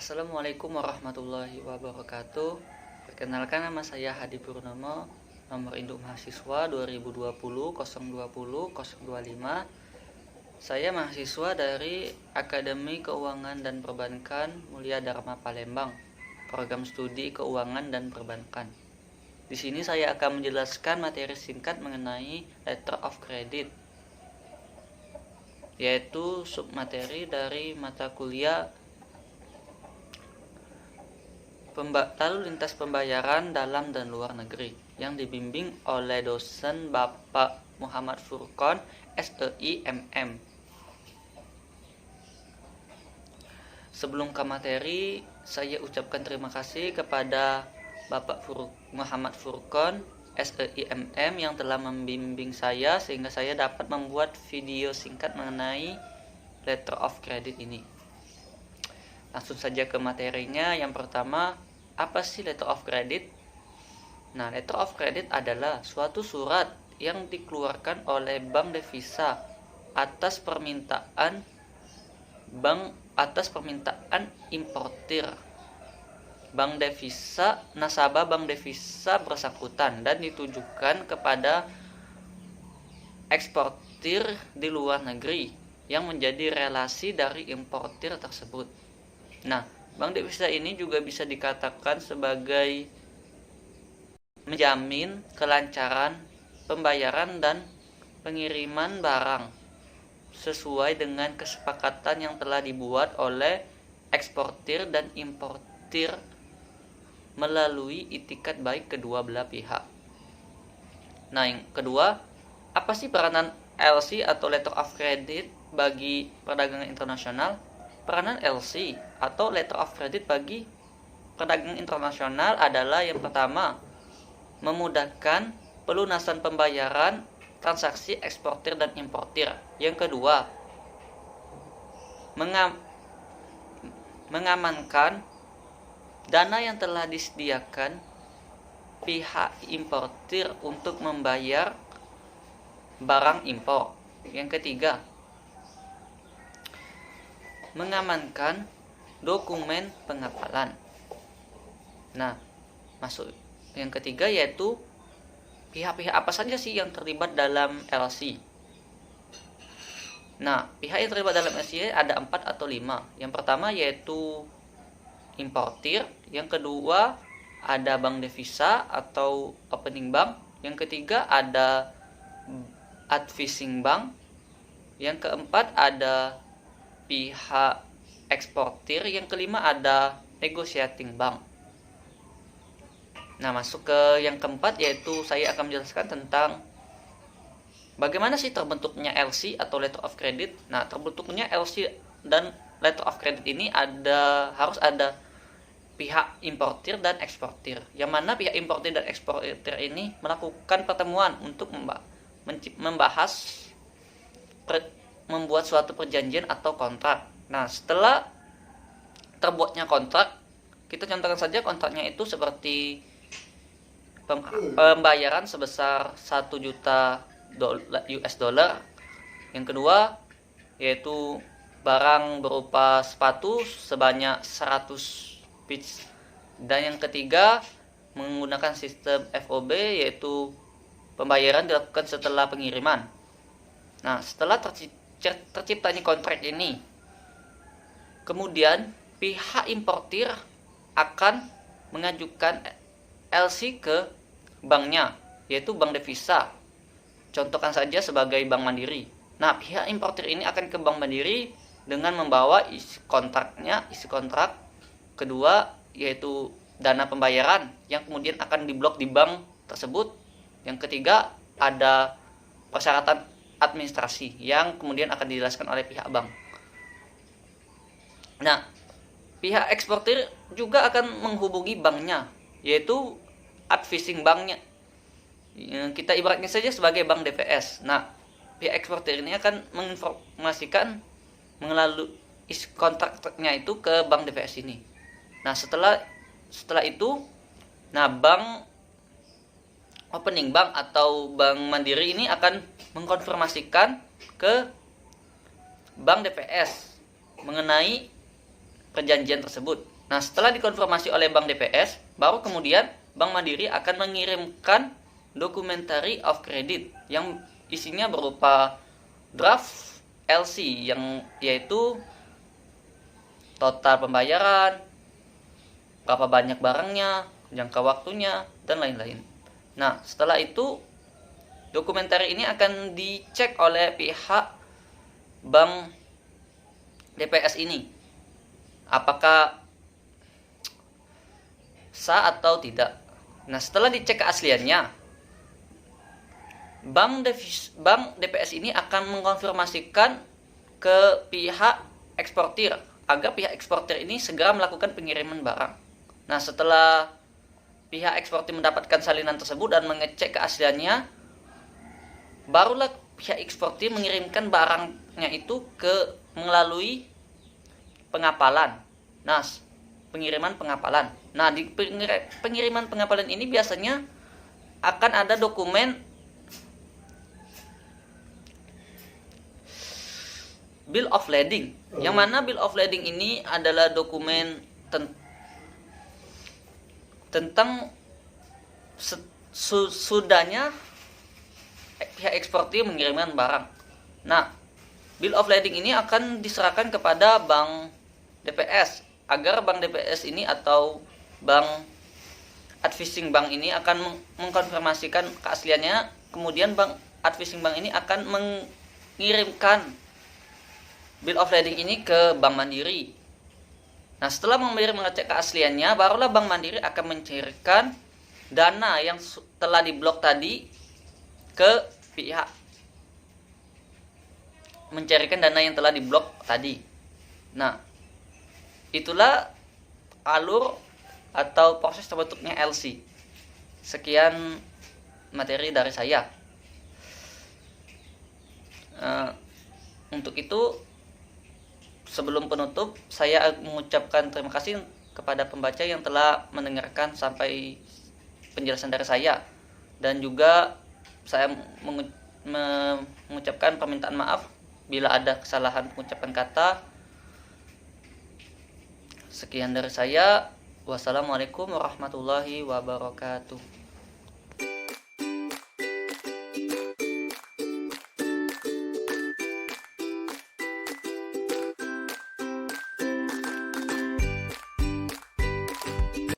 Assalamualaikum warahmatullahi wabarakatuh. Perkenalkan, nama saya Hadi Purnomo, nomor induk mahasiswa 2020 020 025. Saya mahasiswa dari Akademi Keuangan dan Perbankan Mulia Dharma Palembang, program studi Keuangan dan Perbankan. Di sini saya akan menjelaskan materi singkat mengenai Letter of Credit, yaitu submateri dari mata kuliah lalu lintas pembayaran dalam dan luar negeri yang dibimbing oleh dosen Bapak Muhammad Furqon, SEI MM. Sebelum ke materi, saya ucapkan terima kasih kepada Bapak Muhammad Furqon, SEI MM, yang telah membimbing saya sehingga saya dapat membuat video singkat mengenai Letter of Credit ini. Langsung saja ke materinya. Yang pertama, apa sih Letter of Credit? Nah, Letter of Credit adalah suatu surat yang dikeluarkan oleh bank devisa atas permintaan importir bank devisa, nasabah bank devisa bersangkutan, dan ditujukan kepada eksportir di luar negeri yang menjadi relasi dari importir tersebut. Nah, bank devisa ini juga bisa dikatakan sebagai menjamin kelancaran pembayaran dan pengiriman barang sesuai dengan kesepakatan yang telah dibuat oleh eksportir dan importir melalui itikat baik kedua belah pihak. Nah, yang kedua, apa sih peranan LC atau Letter of Credit bagi perdagangan internasional? Peranan LC atau Letter of Credit bagi perdagangan internasional adalah yang pertama, memudahkan pelunasan pembayaran transaksi eksportir dan importir. Yang kedua, mengamankan dana yang telah disediakan pihak importir untuk membayar barang impor. Yang ketiga, mengamankan dokumen pengapalan. Nah, masuk yang ketiga, yaitu pihak-pihak apa saja sih yang terlibat dalam LC. Nah, pihak yang terlibat dalam LC ada 4 atau 5. Yang pertama yaitu importir, yang kedua ada bank devisa atau opening bank, yang ketiga ada advising bank, yang keempat ada pihak eksportir, yang kelima ada negotiating bank. Nah, masuk ke yang keempat, yaitu saya akan menjelaskan tentang bagaimana sih terbentuknya LC atau Letter of Credit. Nah, terbentuknya LC dan Letter of Credit ini harus ada pihak importir dan eksportir, yang mana pihak importir dan eksportir ini melakukan pertemuan untuk membahas membuat suatu perjanjian atau kontrak. Nah, setelah terbuatnya kontrak, kita contohkan saja kontraknya itu seperti pembayaran sebesar 1 juta US dollar. Yang kedua yaitu barang berupa sepatu sebanyak 100 piece. Dan yang ketiga menggunakan sistem FOB, yaitu pembayaran dilakukan setelah pengiriman. Nah, setelah terciptanya kontrak ini, kemudian pihak importir akan mengajukan LC ke banknya, yaitu bank devisa. Contohkan saja sebagai Bank Mandiri. Nah, pihak importir ini akan ke Bank Mandiri dengan membawa isi kontrak kedua, yaitu dana pembayaran yang kemudian akan diblok di bank tersebut. Yang ketiga ada persyaratan administrasi yang kemudian akan dijelaskan oleh pihak bank. Nah, pihak eksportir juga akan menghubungi banknya, yaitu advising banknya. Kita ibaratnya saja sebagai bank DPS. Nah, pihak eksportir ini akan menginformasikan melalui kontraknya itu ke bank DPS ini. Nah, setelah itu, bank opening bank atau Bank Mandiri ini akan mengkonfirmasikan ke Bank DPS mengenai perjanjian tersebut. Nah, setelah dikonfirmasi oleh Bank DPS, baru kemudian Bank Mandiri akan mengirimkan Documentary of Credit yang isinya berupa draft LC yang yaitu total pembayaran, berapa banyak barangnya, jangka waktunya, dan lain-lain. Nah, setelah itu dokumenter ini akan dicek oleh pihak Bank DPS ini apakah sah atau tidak. Nah, setelah dicek keasliannya, Bank DPS ini akan mengkonfirmasikan ke pihak eksportir agar pihak eksportir ini segera melakukan pengiriman barang. Nah, setelah pihak eksportir mendapatkan salinan tersebut dan mengecek keasliannya, barulah pihak eksportir mengirimkan barangnya itu melalui pengapalan. Nah, pengiriman pengapalan. Nah, di pengiriman pengapalan ini biasanya akan ada dokumen Bill of Lading. Yang mana Bill of Lading ini adalah dokumen tentang sudahnya pihak eksportir mengirimkan barang. Nah, Bill of Lading ini akan diserahkan kepada Bank DPS agar Bank DPS ini atau Bank Advising Bank ini akan mengkonfirmasikan keasliannya. Kemudian Bank Advising Bank ini akan mengirimkan Bill of Lading ini ke Bank Mandiri. Nah, setelah Bank Mandiri mengecek keasliannya, barulah Bank Mandiri akan mencairkan dana yang telah diblok tadi ke pihak. Mencairkan dana yang telah diblok tadi. Nah, itulah alur atau proses terbentuknya LC. Sekian materi dari saya. Untuk itu, sebelum penutup, saya mengucapkan terima kasih kepada pembaca yang telah mendengarkan sampai penjelasan dari saya. Dan juga saya mengucapkan permintaan maaf bila ada kesalahan pengucapan kata. Sekian dari saya. Wassalamualaikum warahmatullahi wabarakatuh.